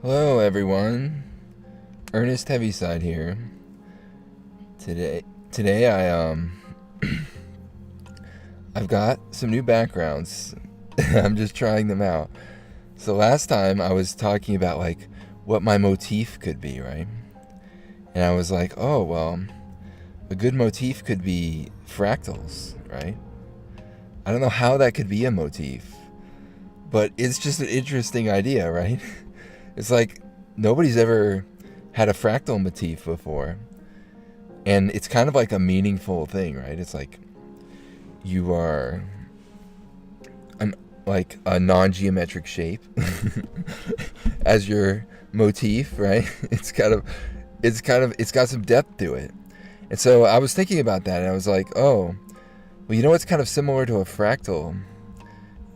Hello everyone, Ernest Heaviside here. Today I've got some new backgrounds. I'm just trying them out. So last time I was talking about like what my motif could be, right? And I was like, oh well, a good motif could be fractals, right? I don't know how that could be a motif, but it's just an interesting idea, right? It's like nobody's ever had a fractal motif before. And it's kind of like a meaningful thing, right? It's like you are like a non-geometric shape as your motif, right? It's got some depth to it. And so I was thinking about that, and I was like, oh, well, you know what's kind of similar to a fractal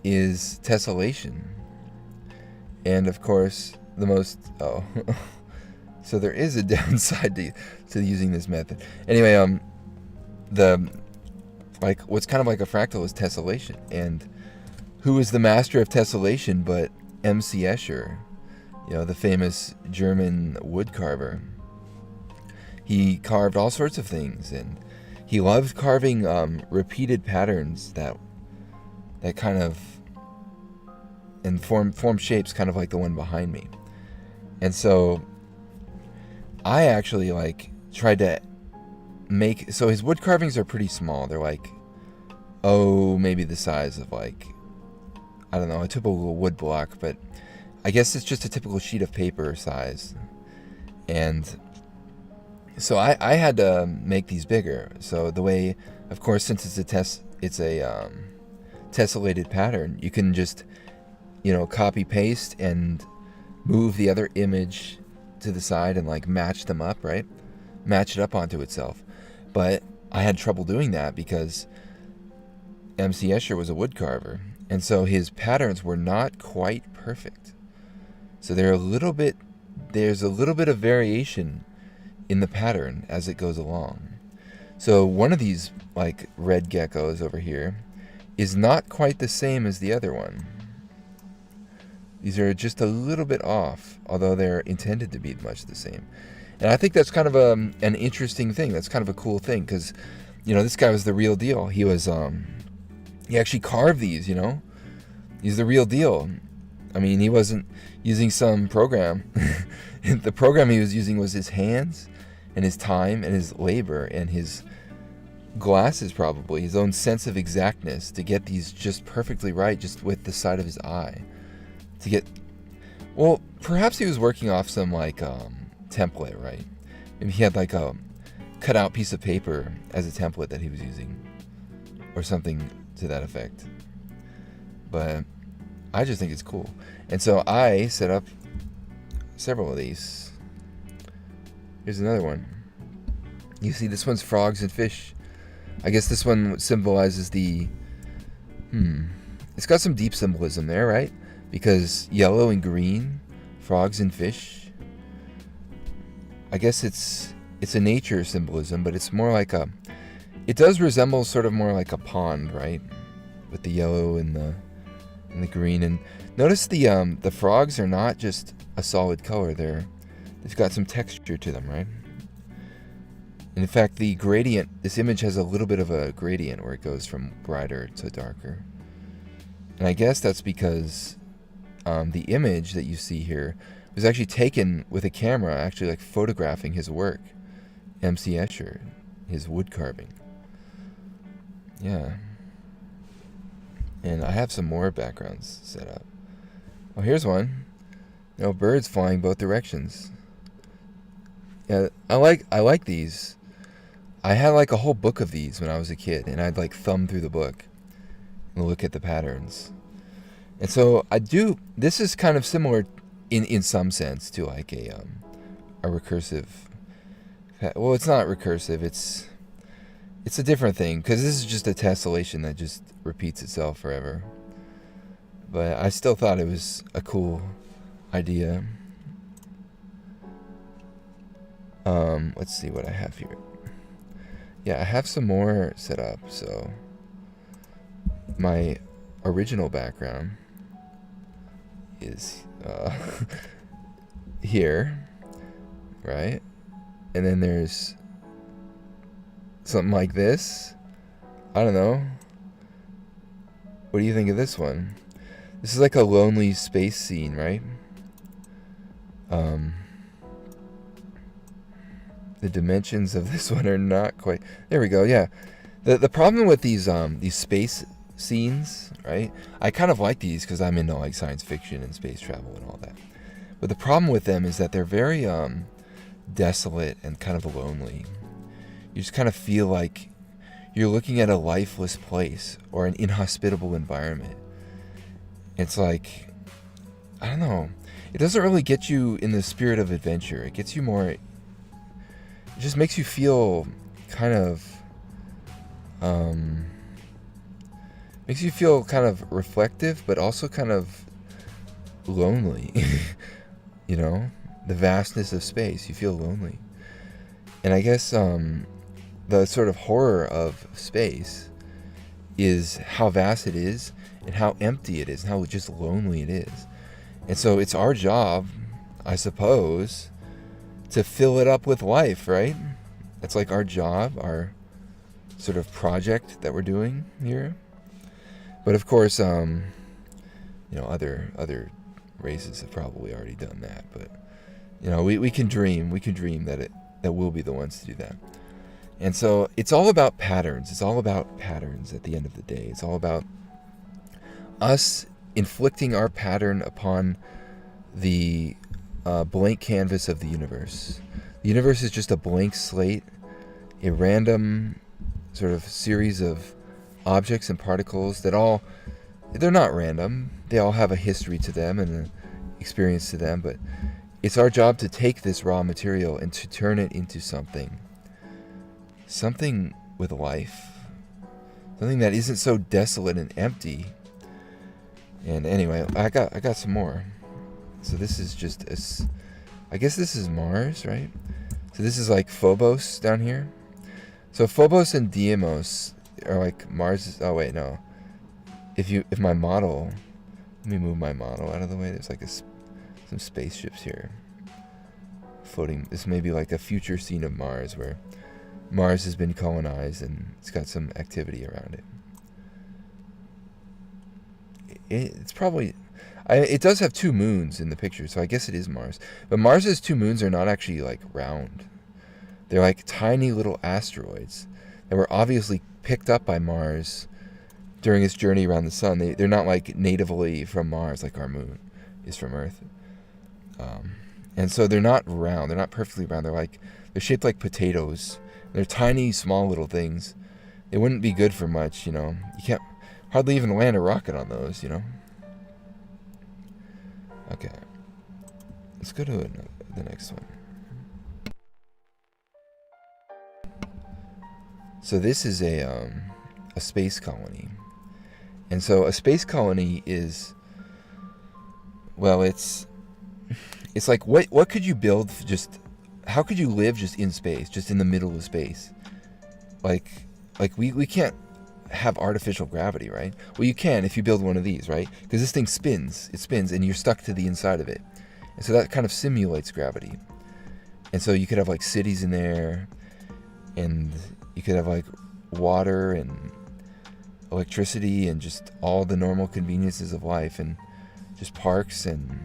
is tessellation. And of course, so there is a downside to using this method. Anyway, the like what's kind of like a fractal is tessellation, and who is the master of tessellation but M.C. Escher, the famous German wood carver. He carved all sorts of things, and he loved carving repeated patterns that kind of and form shapes, kind of like the one behind me. And so I actually tried to make, so his wood carvings are pretty small. They're like, maybe the size of I don't know, a typical wood block, but I guess it's just a typical sheet of paper size. And so I had to make these bigger. So the way, of course, since it's a tessellated pattern, you can just copy paste and move the other image to the side and match them up, right? Match it up onto itself. But I had trouble doing that because M.C. Escher was a wood carver, and so his patterns were not quite perfect. So there's a little bit of variation in the pattern as it goes along. So one of these red geckos over here is not quite the same as the other one. These are just a little bit off, although they're intended to be much the same. And I think that's kind of an interesting thing. That's kind of a cool thing because, this guy was the real deal. He was, he actually carved these, He's the real deal. I mean, he wasn't using some program. The program he was using was his hands and his time and his labor and his glasses, probably, his own sense of exactness to get these just perfectly right, just with the side of his eye. Well, perhaps he was working off some template, right? Maybe he had a cut out piece of paper as a template that he was using, or something to that effect. But I just think it's cool, and so I set up several of these. Here's another one. You see, this one's frogs and fish. I guess this one symbolizes the it's got some deep symbolism there, right? Because yellow and green, frogs and fish. I guess it's a nature symbolism, but it's more it does resemble sort of more like a pond, right? With the yellow and the green. And notice the frogs are not just a solid color. They've got some texture to them, right? And in fact, the gradient, this image has a little bit of a gradient where it goes from brighter to darker. And I guess that's because the image that you see here was actually taken with a camera, actually photographing his work, M.C. Escher, his wood carving. Yeah. And I have some more backgrounds set up. Oh, here's one. Birds flying both directions. Yeah, I like these. I had a whole book of these when I was a kid, and I'd thumb through the book and look at the patterns. And so this is kind of similar in some sense to a recursive. Well, it's not recursive. It's a different thing because this is just a tessellation that just repeats itself forever. But I still thought it was a cool idea. Let's see what I have here. Yeah, I have some more set up. So my original background is here, right? And then there's something like this. I don't know. What do you think of this one? This is like a lonely space scene, right? The dimensions of this one are not quite... There we go, yeah. The problem with these space scenes, right? I kind of like these because I'm into like science fiction and space travel and all that. But the problem with them is that they're very desolate and kind of lonely. You just kind of feel like you're looking at a lifeless place or an inhospitable environment. It's like, I don't know. It doesn't really get you in the spirit of adventure. It gets you more... It just makes you feel kind of... makes you feel kind of reflective, but also kind of lonely. You know? The vastness of space. You feel lonely. And I guess the sort of horror of space is how vast it is and how empty it is and how just lonely it is. And so it's our job, I suppose, to fill it up with life, right? That's like our job, our sort of project that we're doing here. But of course, you know, other races have probably already done that. But you know, we can dream. We can dream that we'll be the ones to do that. And so it's all about patterns. It's all about patterns at the end of the day. It's all about us inflicting our pattern upon the blank canvas of the universe. The universe is just a blank slate, a random sort of series of objects and particles that all, they're not random. They all have a history to them and an experience to them, but it's our job to take this raw material and to turn it into something with life. Something that isn't so desolate and empty. And anyway, I got some more. So this is just I guess this is Mars, right? So this is like Phobos down here. So Phobos and Deimos are like Mars. Oh wait, no. If my model, let me move my model out of the way. There's like some spaceships here floating. This may be like a future scene of Mars where Mars has been colonized and it's got some activity around it. It's probably... it does have 2 moons in the picture, so I guess it is Mars. But Mars's 2 moons are not actually like round. They're like tiny little asteroids that were obviously picked up by Mars during its journey around the sun. They're not like natively from Mars like our moon is from Earth. And so they're not round. They're not perfectly round. They're shaped like potatoes. They're tiny, small little things. They wouldn't be good for much, you know. You can't hardly even land a rocket on those, you know. Okay. Let's go to the next one. So this is a space colony. And so a space colony is, well, it's like what could you build just... How could you live just in space, just in the middle of space? Like we can't have artificial gravity, right? Well, you can if you build one of these, right? Because this thing spins. It spins, and you're stuck to the inside of it. And so that kind of simulates gravity. And so you could have like cities in there, and you could have like water and electricity and just all the normal conveniences of life and just parks and...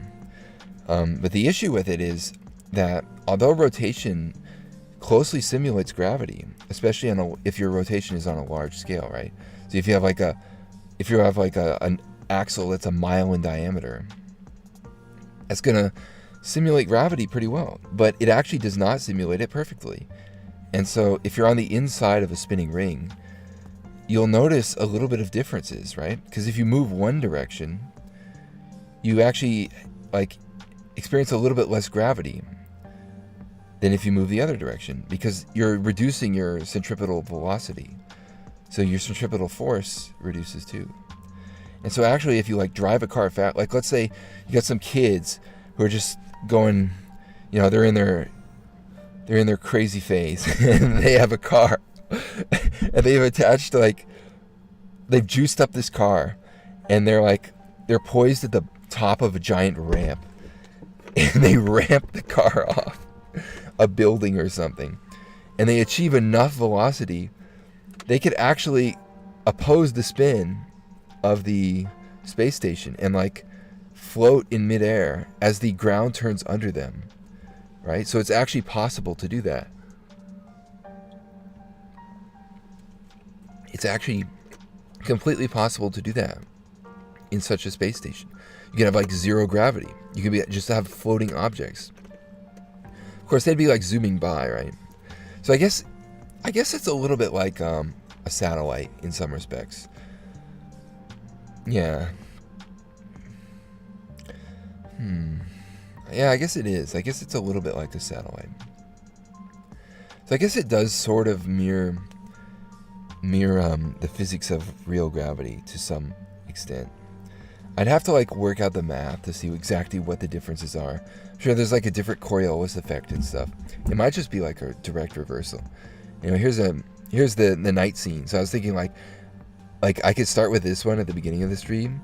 but the issue with it is that although rotation closely simulates gravity, especially if your rotation is on a large scale, right? So if you have like an axle that's a mile in diameter, that's gonna simulate gravity pretty well, but it actually does not simulate it perfectly. And so if you're on the inside of a spinning ring, you'll notice a little bit of differences, right? Because if you move one direction, you actually like experience a little bit less gravity than if you move the other direction, because you're reducing your centripetal velocity. So your centripetal force reduces too. And so actually if you like drive a car fast, like let's say you got some kids who are just going, you know, they're in their crazy phase and they have a car and they've attached they've juiced up this car and they're poised at the top of a giant ramp. and they ramp the car off a building or something, and they achieve enough velocity, they could actually oppose the spin of the space station and like float in midair as the ground turns under them, right? So it's actually possible to do that. It's actually completely possible to do that in such a space station. You can have like zero gravity. You can just have floating objects. Of course, they'd be like zooming by, right? So I guess it's a little bit like a satellite in some respects. Yeah. Yeah, I guess it is. I guess it's a little bit like a satellite. So I guess it does sort of mirror the physics of real gravity to some extent. I'd have to like work out the math to see exactly what the differences are. I'm sure there's like a different Coriolis effect and stuff. It might just be like a direct reversal. You know, here's the night scene. So I was thinking like I could start with this one at the beginning of the stream,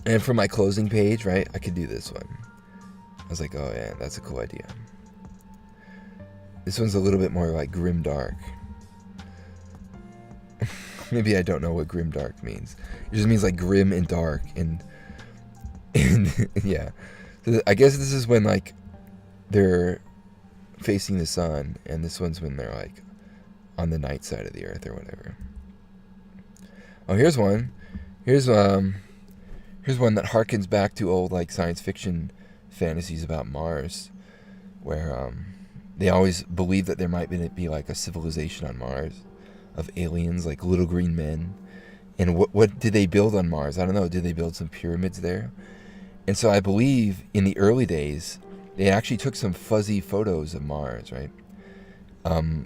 and for my closing page, right, I could do this one. I was like, oh yeah, that's a cool idea. This one's a little bit more like grim dark. Maybe I don't know what grim dark means. It just means like grim and dark and yeah. So I guess this is when like they're facing the sun, and this one's when they're like on the night side of the earth or whatever. Oh, here's one. Here's one that harkens back to old like science fiction fantasies about Mars, where they always believed that there might be like a civilization on Mars of aliens, like little green men. And what did they build on Mars? I don't know. Did they build some pyramids there? And so I believe in the early days, they actually took some fuzzy photos of Mars, right?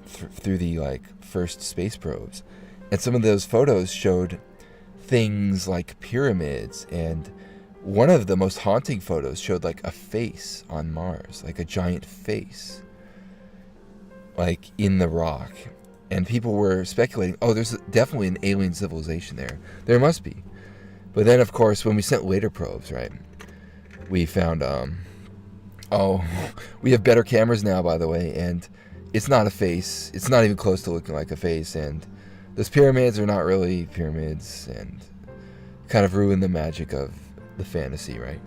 Through the like first space probes. And some of those photos showed things like pyramids, and one of the most haunting photos showed like a face on Mars, like a giant face, like in the rock. And people were speculating, oh, there's definitely an alien civilization there. There must be. But then, of course, when we sent later probes, right, we found, we have better cameras now, by the way, and it's not a face. It's not even close to looking like a face, and those pyramids are not really pyramids, and kind of ruin the magic of the fantasy, right?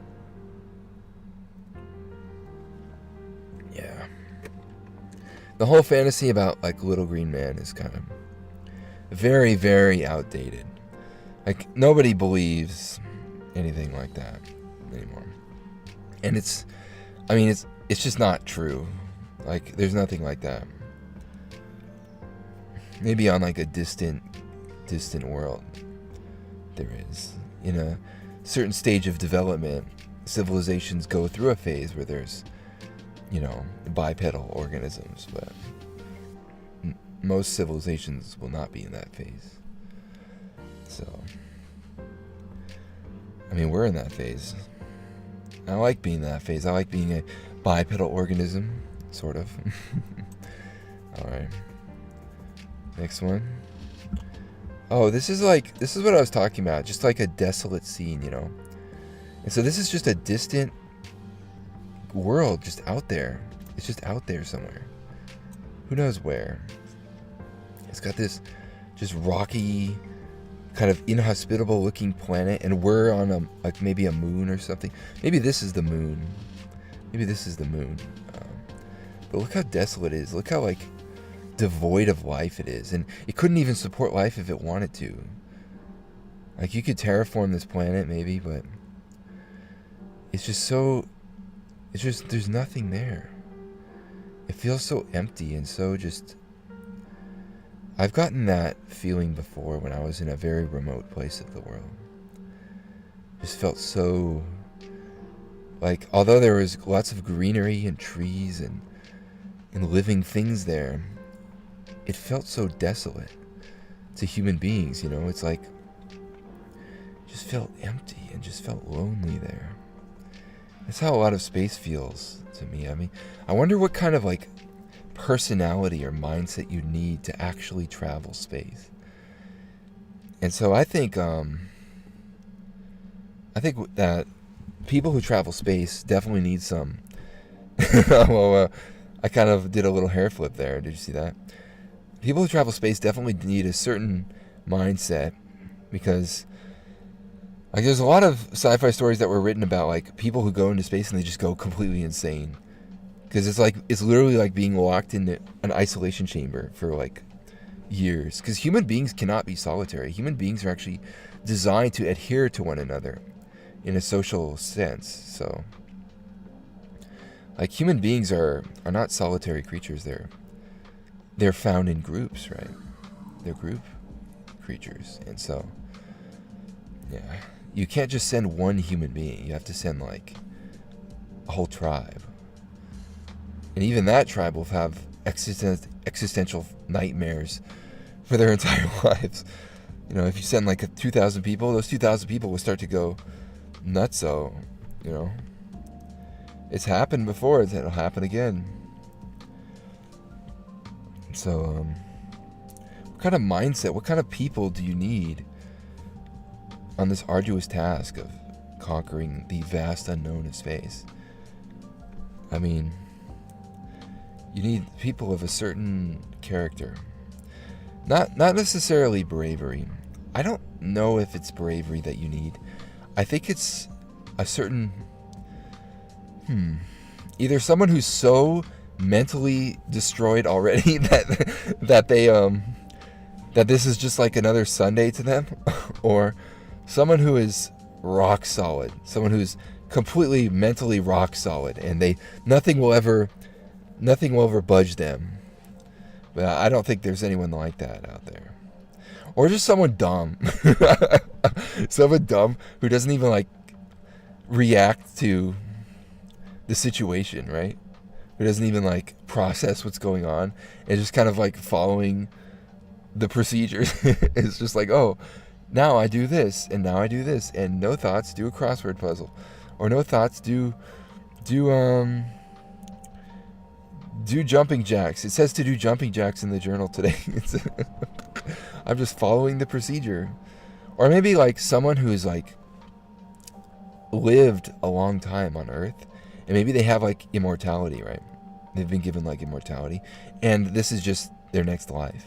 Yeah. The whole fantasy about like little green man is kind of very, very outdated. Like nobody believes anything like that anymore. And it's just not true. Like there's nothing like that. Maybe on like a distant world there is. In a certain stage of development, civilizations go through a phase where there's, bipedal organisms, but most civilizations will not be in that phase. So, we're in that phase. I like being in that phase. I like being a bipedal organism, sort of. Alright. Next one. Oh, this is what I was talking about. Just like a desolate scene, And so this is just a distant world just out there. It's just out there somewhere. Who knows where? It's got this just rocky, kind of inhospitable looking planet, and we're on maybe a moon or something. Maybe this is the moon. But look how desolate it is. Look how devoid of life it is, and it couldn't even support life if it wanted to. Like you could terraform this planet maybe, but there's nothing there. It feels so empty and so just... I've gotten that feeling before when I was in a very remote place of the world. Just felt so... although there was lots of greenery and trees and living things there, it felt so desolate to human beings, It's it just felt empty and just felt lonely there. That's how a lot of space feels to me. I wonder what kind of personality or mindset you need to actually travel space. And so I think that people who travel space definitely need some. Well, I kind of did a little hair flip there. Did you see that? People who travel space definitely need a certain mindset, because like there's a lot of sci-fi stories that were written about like people who go into space and they just go completely insane, because it's literally like being locked in an isolation chamber for like years, because human beings cannot be solitary. Human beings are actually designed to adhere to one another in a social sense. So like human beings are not solitary creatures. They're found in groups, right? They're group creatures. And so yeah, you can't just send one human being. You have to send like a whole tribe, and even that tribe will have existential nightmares for their entire lives. You know, if you send like 2,000 people, those 2,000 people will start to go nuts. So, you know, it's happened before. It'll happen again. So, what kind of mindset, what kind of people do you need on this arduous task of conquering the vast unknown of space? I mean, you need people of a certain character. Not necessarily bravery. I don't know if it's bravery that you need. I think it's a certain either someone who's so mentally destroyed already that they that this is just like another Sunday to them, or someone who is rock solid, someone who's completely mentally rock solid, and nothing will ever budge them. But I don't think there's anyone like that out there. Or just someone dumb. Someone dumb who doesn't even like react to the situation, right? Who doesn't even like process what's going on and just kind of like following the procedures. It's just like, oh, now I do this, and now I do this, and no thoughts, do a crossword puzzle. Or no thoughts, do jumping jacks. It says to do jumping jacks in the journal today. I'm just following the procedure. Or maybe like someone who is like lived a long time on Earth, and maybe they have like immortality, right? They've been given like immortality, and this is just their next life.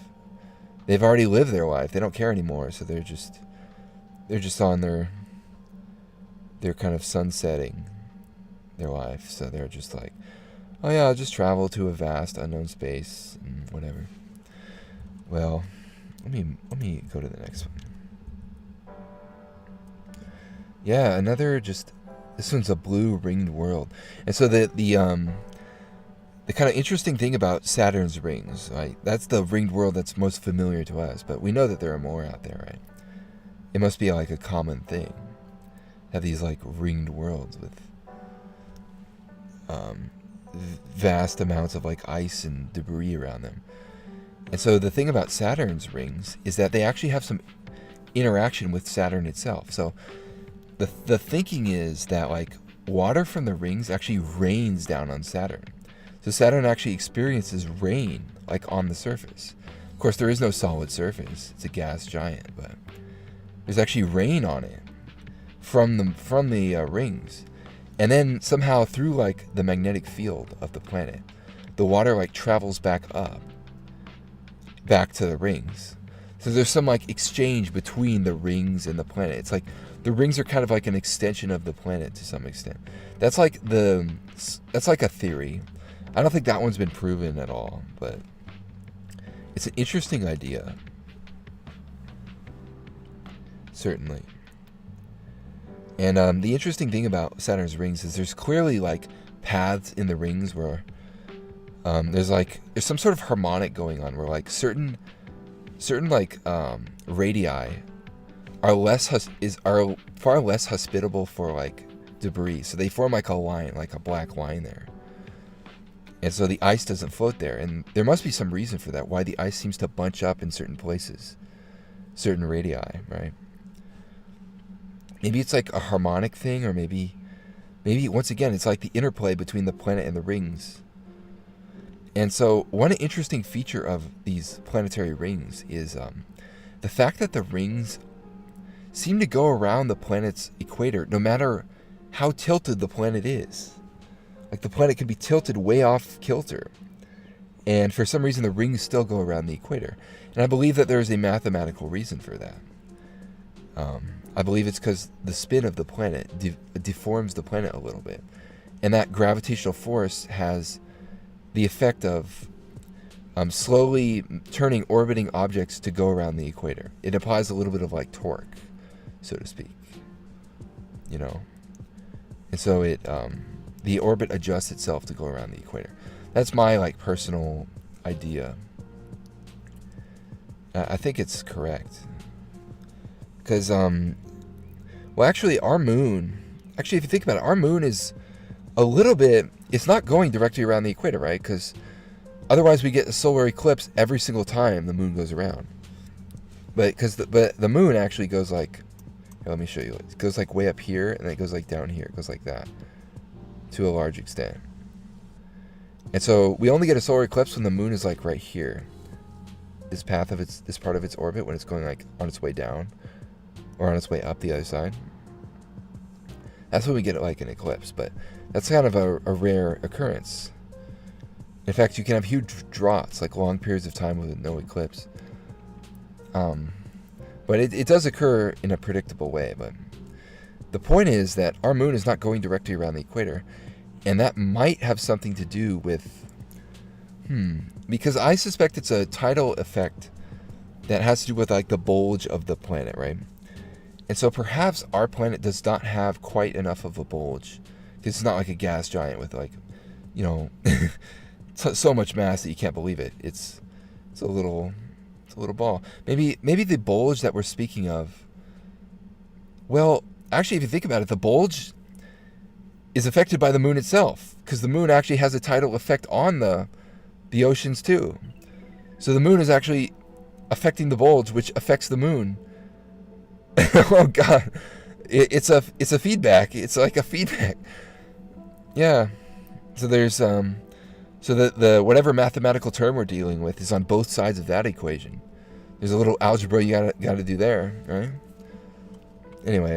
They've already lived their life. They don't care anymore, so they're just on their kind of sunsetting their life. So they're just like, oh yeah, I'll just travel to a vast unknown space and whatever. Well, let me go to the next one. Yeah, this one's a blue ringed world. And so the kind of interesting thing about Saturn's rings, right? That's the ringed world that's most familiar to us, but we know that there are more out there, right? It must be like a common thing. Have these like ringed worlds with vast amounts of like ice and debris around them. And so the thing about Saturn's rings is that they actually have some interaction with Saturn itself. So the thinking is that like water from the rings actually rains down on Saturn. So Saturn actually experiences rain like on the surface. Of course, there is no solid surface. It's a gas giant, but there's actually rain on it from the rings. And then somehow through like the magnetic field of the planet, the water like travels back to the rings. So there's some like exchange between the rings and the planet. It's like the rings are kind of like an extension of the planet to some extent. That's like a theory. I don't think that one's been proven at all, but it's an interesting idea. Certainly. And the interesting thing about Saturn's rings is there's clearly like paths in the rings where there's some sort of harmonic going on where like certain like radii are far less hospitable for like debris, so they form like a line, like a black line there, and so the ice doesn't float there. And there must be some reason for that, why the ice seems to bunch up in certain places, certain radii, right? Maybe it's like a harmonic thing, or maybe once again it's like the interplay between the planet and the rings. And so one interesting feature of these planetary rings is the fact that the rings seem to go around the planet's equator no matter how tilted the planet is. Like the planet could be tilted way off kilter. And for some reason the rings still go around the equator. And I believe that there is a mathematical reason for that. I believe it's because the spin of the planet deforms the planet a little bit. And that gravitational force has the effect of slowly turning orbiting objects to go around the equator. It applies a little bit of like torque, so to speak. You know? And so the orbit adjusts itself to go around the equator. That's my like personal idea. I think it's correct. Because, well, actually, our moon, if you think about it, our moon is a little bit, it's not going directly around the equator, right? Because otherwise we get a solar eclipse every single time the moon goes around. But the moon actually goes like, here, let me show you. It goes like way up here, and then it goes like down here. It goes like that, to a large extent. And so we only get a solar eclipse when the moon is like right here. This part of its orbit, when it's going like on its way down or on its way up the other side. That's when we get like an eclipse, but that's kind of a rare occurrence. In fact, you can have huge droughts, like long periods of time with no eclipse. But it does occur in a predictable way. But the point is that our moon is not going directly around the equator, and that might have something to do with, because I suspect it's a tidal effect that has to do with like the bulge of the planet, right? And so perhaps our planet does not have quite enough of a bulge, because it's not like a gas giant with like, you know, so much mass that you can't believe it. It's a little ball. Maybe the bulge that we're speaking of. Well, actually, if you think about it, the bulge is affected by the moon itself, because the moon actually has a tidal effect on the oceans too. So the moon is actually affecting the bulge, which affects the moon. Oh God, it's a feedback. It's like a feedback. Yeah. So there's so the whatever mathematical term we're dealing with is on both sides of that equation. There's a little algebra you gotta do there, right? Anyway,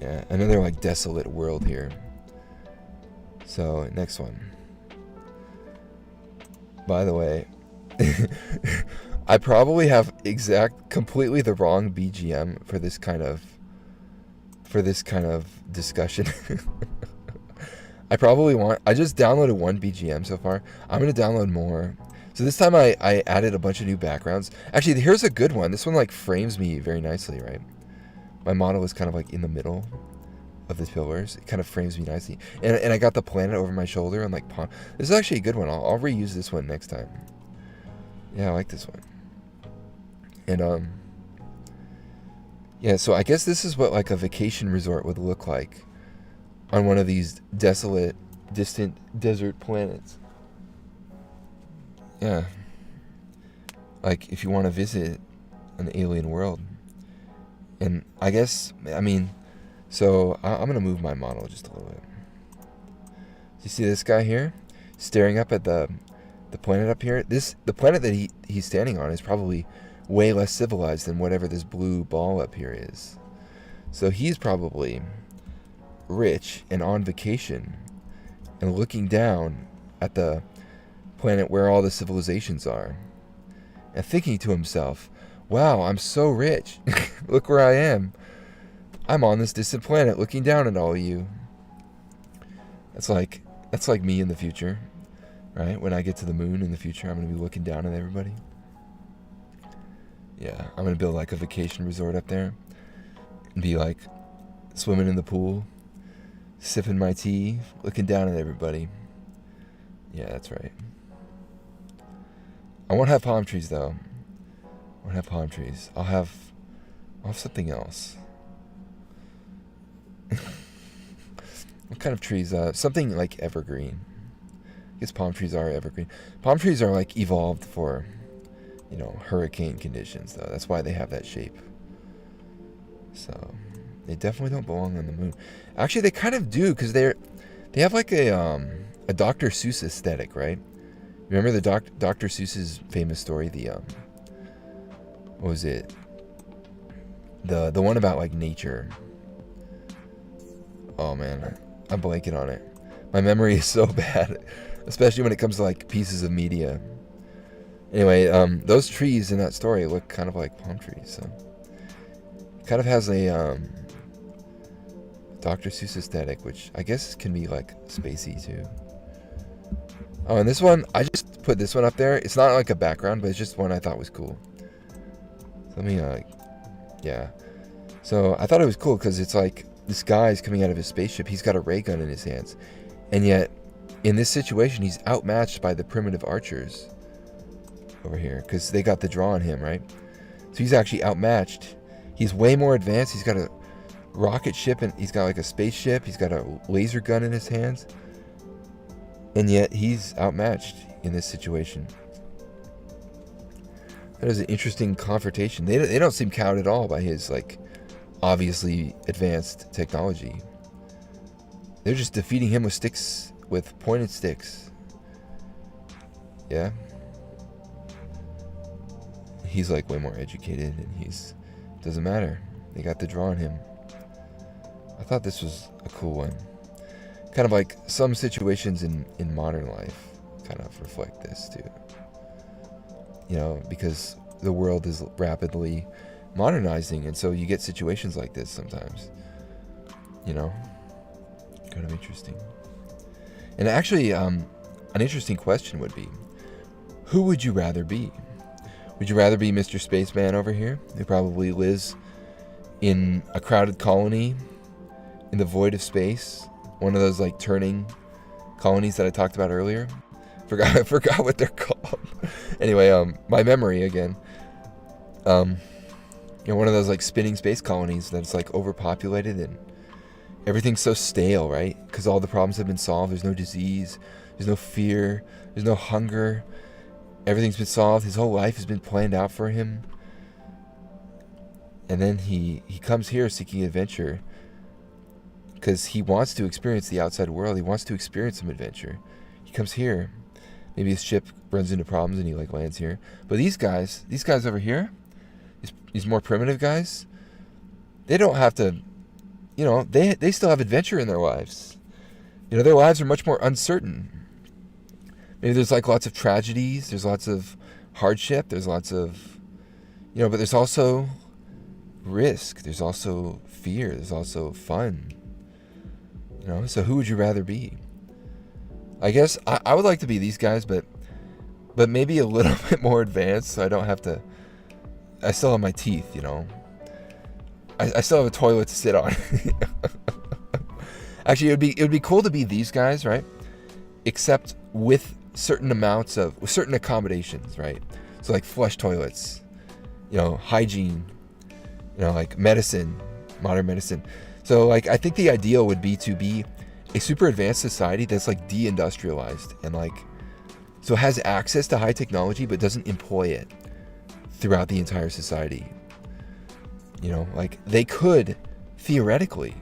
yeah, another like desolate world here. So next one. By the way, I probably have completely the wrong BGM for this kind of discussion. I just downloaded one BGM so far. I'm gonna download more. So this time I added a bunch of new backgrounds. Actually, here's a good one. This one like frames me very nicely, right? My model is kind of like in the middle of the pillars. It kind of frames me nicely. And I got the planet over my shoulder and like this is actually a good one. I'll reuse this one next time. Yeah, I like this one. And yeah, so I guess this is what like a vacation resort would look like on one of these desolate, distant desert planets. Yeah. Like if you want to visit an alien world. And I guess, I mean, so I'm going to move my model just a little bit. Do you see this guy here? Staring up at the planet up here? The planet that he's standing on is probably way less civilized than whatever this blue ball up here is. So he's probably rich and on vacation and looking down at the planet where all the civilizations are and thinking to himself, wow, I'm so rich. Look where I am. I'm on this distant planet looking down at all of you. That's like me in the future, right? When I get to the moon in the future, I'm going to be looking down at everybody. Yeah, I'm going to build like a vacation resort up there and be like swimming in the pool, sipping my tea, looking down at everybody. Yeah, that's right. I won't have palm trees though. I won't have palm trees. I'll have something else. What kind of trees? Something like evergreen. I guess palm trees are evergreen. Palm trees are like evolved for, you know, hurricane conditions though. That's why they have that shape. So they definitely don't belong on the moon. Actually, they kind of do, because they have like a Dr. Seuss aesthetic, right? Remember the Dr. Seuss's famous story? What was it? The one about like nature. Oh man, I'm blanking on it. My memory is so bad, especially when it comes to like pieces of media. Anyway, those trees in that story look kind of like palm trees. So it kind of has a Dr. Seuss aesthetic, which I guess can be like spacey too. Oh, and this one, I just put this one up there. It's not like a background, but it's just one I thought was cool. So let me, yeah. So I thought it was cool because it's like this guy's coming out of his spaceship. He's got a ray gun in his hands. And yet, in this situation, he's outmatched by the primitive archers over here because they got the draw on him, right? So he's actually outmatched. He's way more advanced. He's got a rocket ship and he's got like a spaceship. He's got a laser gun in his hands. And yet he's outmatched in this situation. That is an interesting confrontation. They don't seem cowed at all by his like obviously advanced technology. They're just defeating him with sticks, with pointed sticks. Yeah. He's like way more educated and doesn't matter. They got the draw on him. I thought this was a cool one. Kind of like some situations in modern life kind of reflect this too. You know, because the world is rapidly modernizing, and so you get situations like this sometimes. You know, kind of interesting. And actually, an interesting question would be, who would you rather be? Would you rather be Mr. Spaceman over here, who probably lives in a crowded colony in the void of space? One of those like turning colonies that I talked about earlier. I forgot what they're called. Anyway, my memory again. You know, one of those like spinning space colonies that's like overpopulated and everything's so stale, right? Because all the problems have been solved. There's no disease. There's no fear. There's no hunger. Everything's been solved. His whole life has been planned out for him. And then he comes here seeking adventure because he wants to experience the outside world. He wants to experience some adventure. He comes here. Maybe his ship runs into problems and he like lands here. But these guys over here, these more primitive guys, they don't have to, you know, they still have adventure in their lives. You know, their lives are much more uncertain. Maybe there's like lots of tragedies. There's lots of hardship. There's lots of, you know, but there's also risk. There's also fear. There's also fun. You know, so who would you rather be? I guess I would like to be these guys, but maybe a little bit more advanced, so I don't have to. I still have my teeth, you know. I still have a toilet to sit on. Actually, it would be cool to be these guys, right? Except with certain accommodations, right? So like flush toilets, you know, hygiene, you know, like medicine, modern medicine. So like I think the ideal would be to be a super advanced society that's like de-industrialized and like so has access to high technology but doesn't employ it throughout the entire society. You know, like they could theoretically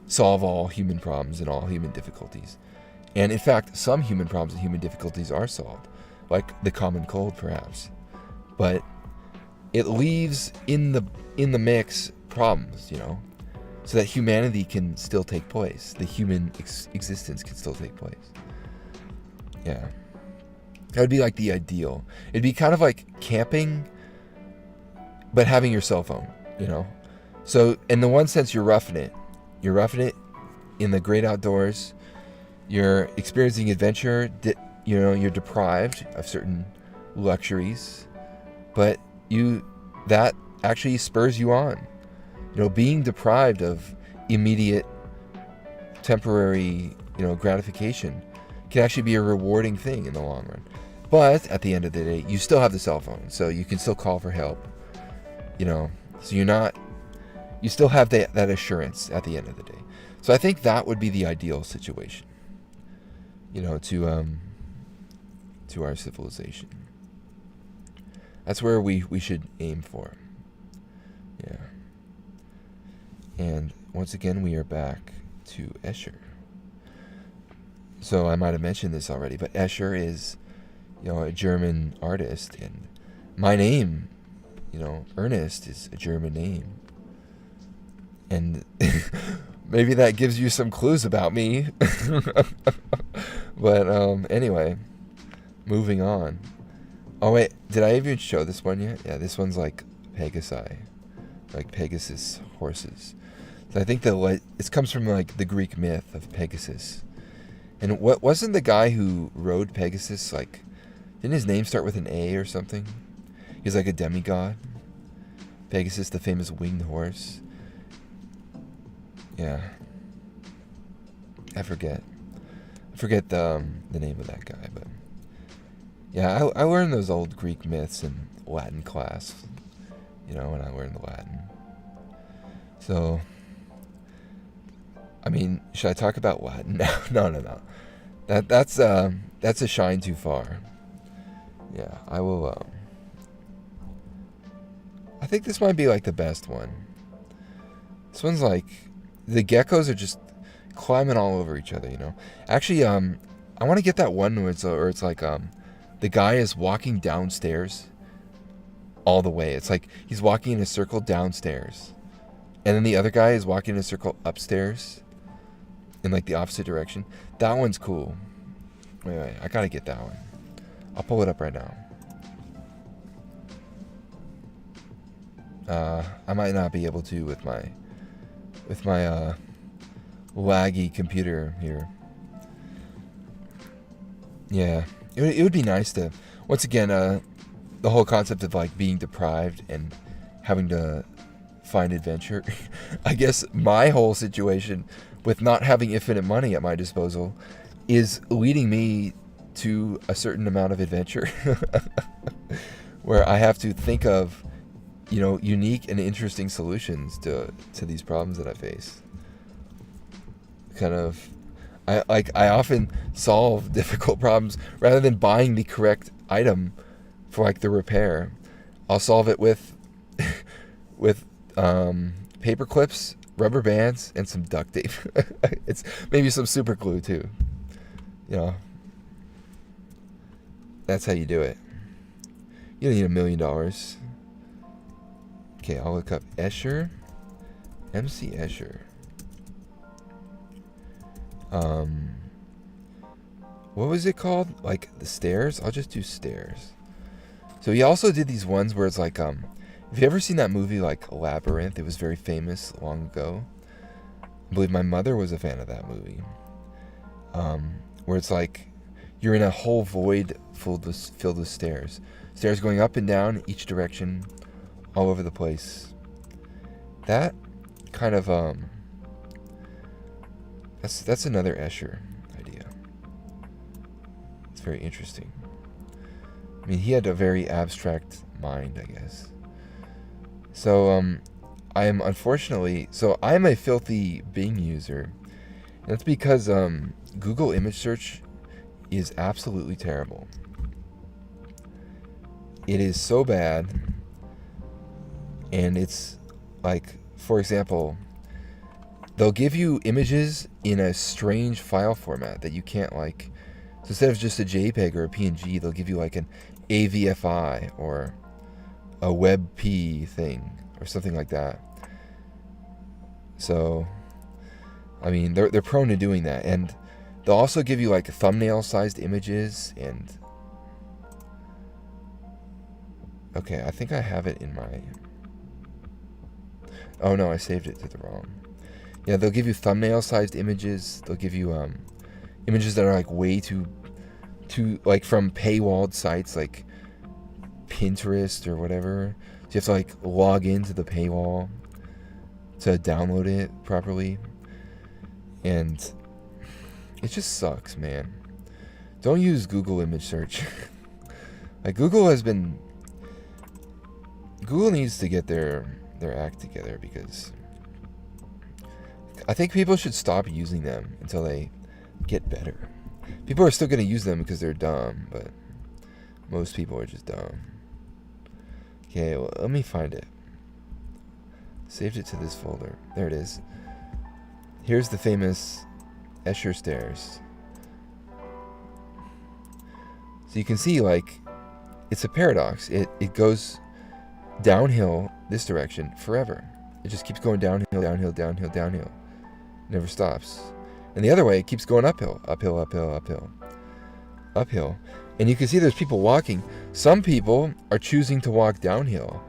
solve all human problems and all human difficulties. And in fact, some human problems and human difficulties are solved, like the common cold perhaps. But it leaves in the mix problems, you know, so that humanity can still take place. The human existence can still take place. Yeah. That would be like the ideal. It'd be kind of like camping, but having your cell phone, you know? So in the one sense, you're roughing it. You're roughing it in the great outdoors. You're experiencing adventure. You know, you're deprived of certain luxuries, but that actually spurs you on. You know, being deprived of immediate, temporary, you know, gratification can actually be a rewarding thing in the long run. But at the end of the day, you still have the cell phone, so you can still call for help. You know, so you still have that assurance at the end of the day. So I think that would be the ideal situation, you know, to our civilization. That's where we should aim for. Yeah. And once again, we are back to Escher. So I might have mentioned this already, but Escher is, you know, a German artist, and my name, you know, Ernest, is a German name. And Maybe that gives you some clues about me. But anyway, moving on. Oh wait, did I even show this one yet? Yeah, this one's like Pegasi, like Pegasus horses. So I think it comes from like the Greek myth of Pegasus. And what wasn't the guy who rode Pegasus like? Didn't his name start with an A or something? He's like a demigod. Pegasus, the famous winged horse. Yeah. I forget the name of that guy, but yeah, I learned those old Greek myths in Latin class. You know, when I learned Latin. So, I mean, should I talk about Latin now? No. That's a shine too far. Yeah, I will. I think this might be like the best one. This one's like the geckos are just climbing all over each other, you know. Actually, I want to get that one where it's like the guy is walking downstairs all the way. It's like he's walking in a circle downstairs, and then the other guy is walking in a circle upstairs in like the opposite direction. That one's cool. Wait, I gotta get that one. I'll pull it up right now. I might not be able to with my laggy computer here. Yeah, it would be nice to, once again, the whole concept of like being deprived and having to find adventure. I guess my whole situation with not having infinite money at my disposal is leading me to a certain amount of adventure where I have to think of, you know, unique and interesting solutions to these problems that I face. Kind of, I often solve difficult problems rather than buying the correct item for like the repair. I'll solve it with paper clips, rubber bands, and some duct tape. It's maybe some super glue too. You know, that's how you do it. You don't need $1 million. Okay, I'll look up Escher. MC Escher. What was it called? Like the stairs? I'll just do stairs. So he also did these ones where it's like, have you ever seen that movie like Labyrinth? It was very famous long ago. I believe my mother was a fan of that movie. Where it's like you're in a whole void filled with stairs. Stairs going up and down each direction, all over the place. That kind of that's another Escher idea. It's very interesting. I mean, he had a very abstract mind, I guess. So I am unfortunately, I'm a filthy Bing user. And that's because Google image search is absolutely terrible. It is so bad. And it's like, for example, they'll give you images in a strange file format that you can't like. So instead of just a JPEG or a PNG, they'll give you like an AVFI or a WebP thing or something like that. So, I mean, they're prone to doing that. And they'll also give you like thumbnail-sized images and... Okay, I think I have it in my... Oh no, I saved it to the wrong. Yeah, they'll give you thumbnail-sized images. They'll give you images that are like way too like from paywalled sites like Pinterest or whatever. So you have to like log into the paywall to download it properly. And it just sucks, man. Don't use Google image search. Like Google needs to get their act together, because I think people should stop using them until they get better. People are still going to use them because they're dumb, but most people are just dumb. Okay, well, let me find it. Saved it to this folder. There it is. Here's the famous Escher stairs. So you can see, like, it's a paradox. It goes downhill this direction forever. It just keeps going downhill, downhill, downhill, downhill. Never stops. And the other way, it keeps going uphill, uphill, uphill, uphill, uphill. And you can see there's people walking. Some people are choosing to walk downhill,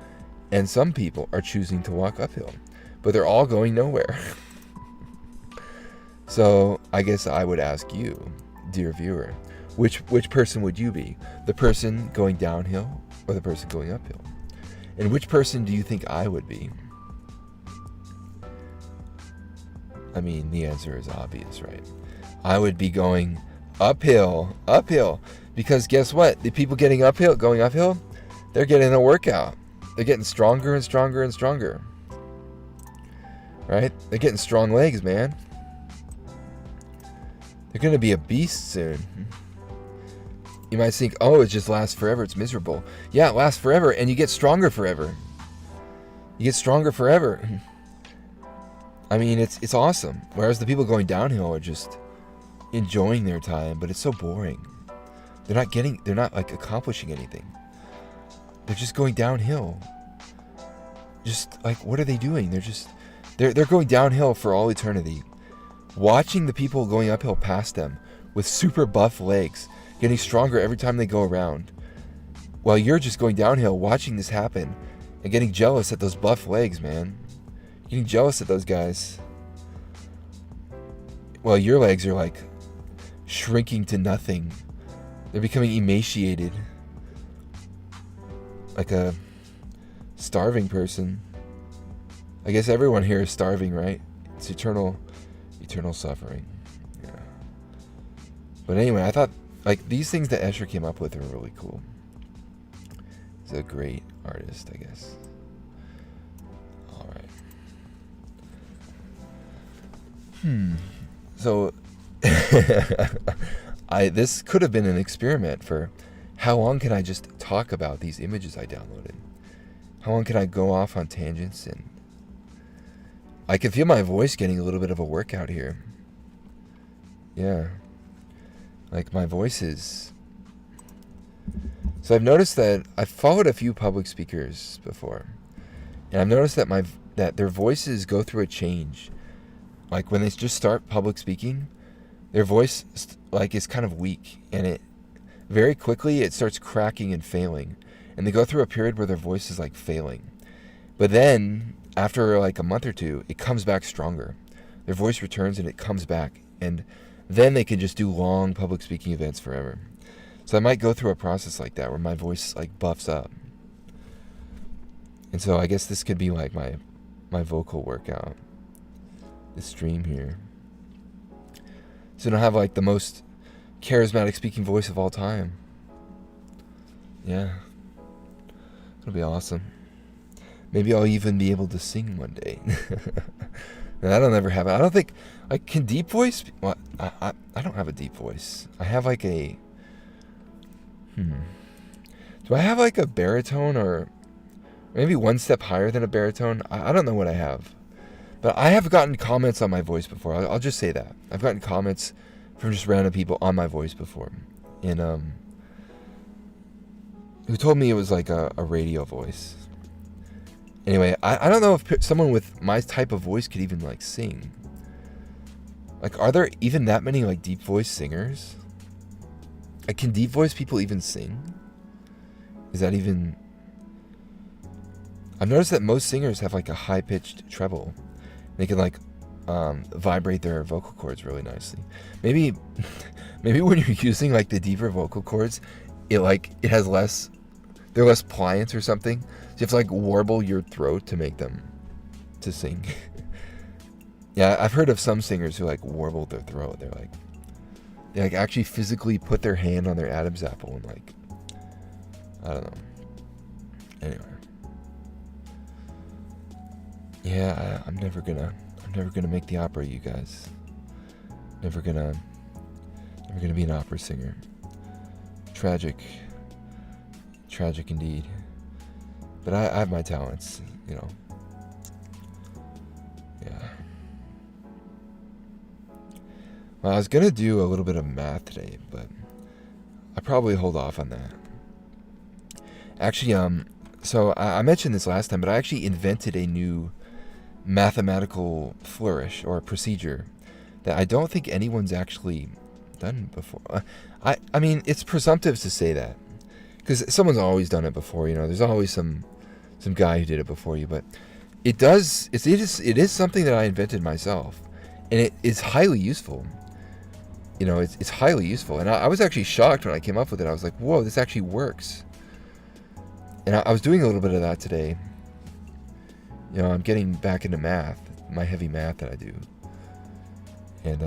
and some people are choosing to walk uphill. But they're all going nowhere. So I guess I would ask you, dear viewer, which person would you be? The person going downhill or the person going uphill? And which person do you think I would be? I mean, the answer is obvious, right? I would be going uphill, uphill. Because guess what? The people going uphill, they're getting a workout. They're getting stronger and stronger and stronger. Right? They're getting strong legs, man. They're going to be a beast soon. You might think, oh, it just lasts forever. It's miserable. Yeah, it lasts forever, and you get stronger forever. You get stronger forever. I mean, it's awesome. Whereas the people going downhill are just enjoying their time, but it's so boring. They're not like accomplishing anything. They're just going downhill. Just like, what are they doing? They're going downhill for all eternity. Watching the people going uphill past them with super buff legs, getting stronger every time they go around, while you're just going downhill watching this happen and getting jealous at those buff legs, man. Getting jealous at those guys. While your legs are like shrinking to nothing. They're becoming emaciated. Like a starving person. I guess everyone here is starving, right? It's eternal suffering. Yeah. But anyway, I thought like these things that Escher came up with are really cool. He's a great artist, I guess. All right. So this could have been an experiment for how long can I just talk about these images I downloaded? How long can I go off on tangents? And I can feel my voice getting a little bit of a workout here. Yeah. Like my voice is... So I've noticed that I've followed a few public speakers before. And I've noticed that their voices go through a change. Like when they just start public speaking, their voice is kind of weak, and it very quickly it starts cracking and failing, and they go through a period where their voice is like failing. But then after like a month or two, it comes back stronger. Their voice returns and it comes back, and then they can just do long public speaking events forever. So I might go through a process like that where my voice like buffs up. And so I guess this could be like my vocal workout. This stream here. So I don't have like the most charismatic speaking voice of all time. Yeah. It'll be awesome. Maybe I'll even be able to sing one day. That'll never happen. I don't think, like, can deep voice, well, I don't have a deep voice. I have like a, do I have like a baritone or maybe one step higher than a baritone? I don't know what I have. But I have gotten comments on my voice before. I'll just say that. I've gotten comments from just random people on my voice before. And, who told me it was like a radio voice. Anyway, I don't know if someone with my type of voice could even like sing. Like, are there even that many like deep voice singers? Like, can deep voice people even sing? Is that even... I've noticed that most singers have like a high-pitched treble. They can like vibrate their vocal cords really nicely. Maybe when you're using like the deeper vocal cords, it has less, they're less pliant or something. So you have to like warble your throat to make them to sing. Yeah, I've heard of some singers who like warble their throat. They like actually physically put their hand on their Adam's apple and like, I don't know. Anyway. Yeah, I'm never gonna make the opera, you guys. Never gonna be an opera singer. Tragic indeed. But I have my talents, you know. Yeah. Well, I was gonna do a little bit of math today, but I probably hold off on that. Actually, so I mentioned this last time, but I actually invented a new mathematical flourish or procedure that I don't think anyone's actually done before. I mean, it's presumptive to say that because someone's always done it before. There's always some guy who did it before you, but it is something that I invented myself, and it is highly useful. It's highly useful, and I was actually shocked when I came up with it. I was like, whoa, this actually works. And I was doing a little bit of that today. I'm getting back into math, my heavy math that I do. And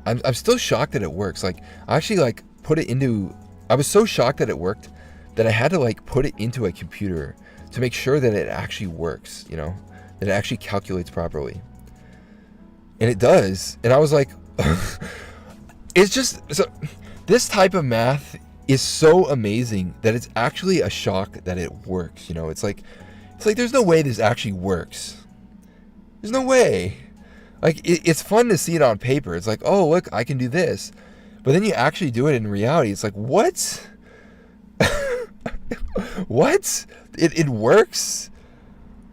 I'm still shocked that it works. Like, I actually put it into, I was so shocked that it worked that I had to put it into a computer to make sure that it actually works, that it actually calculates properly. And it does. And I was like, it's just, so this type of math is so amazing that it's actually a shock that it works. It's like there's no way this actually works. There's no way. It's fun to see it on paper. It's like, oh, look, I can do this. But then you actually do it in reality. It's like, what? What? It works?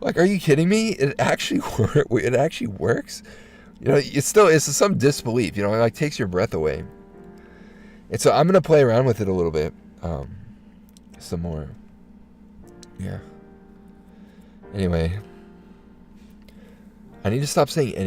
Are you kidding me? It actually works? It's some disbelief, it takes your breath away. And so I'm going to play around with it a little bit. Some more. Yeah. Anyway. I need to stop saying anything.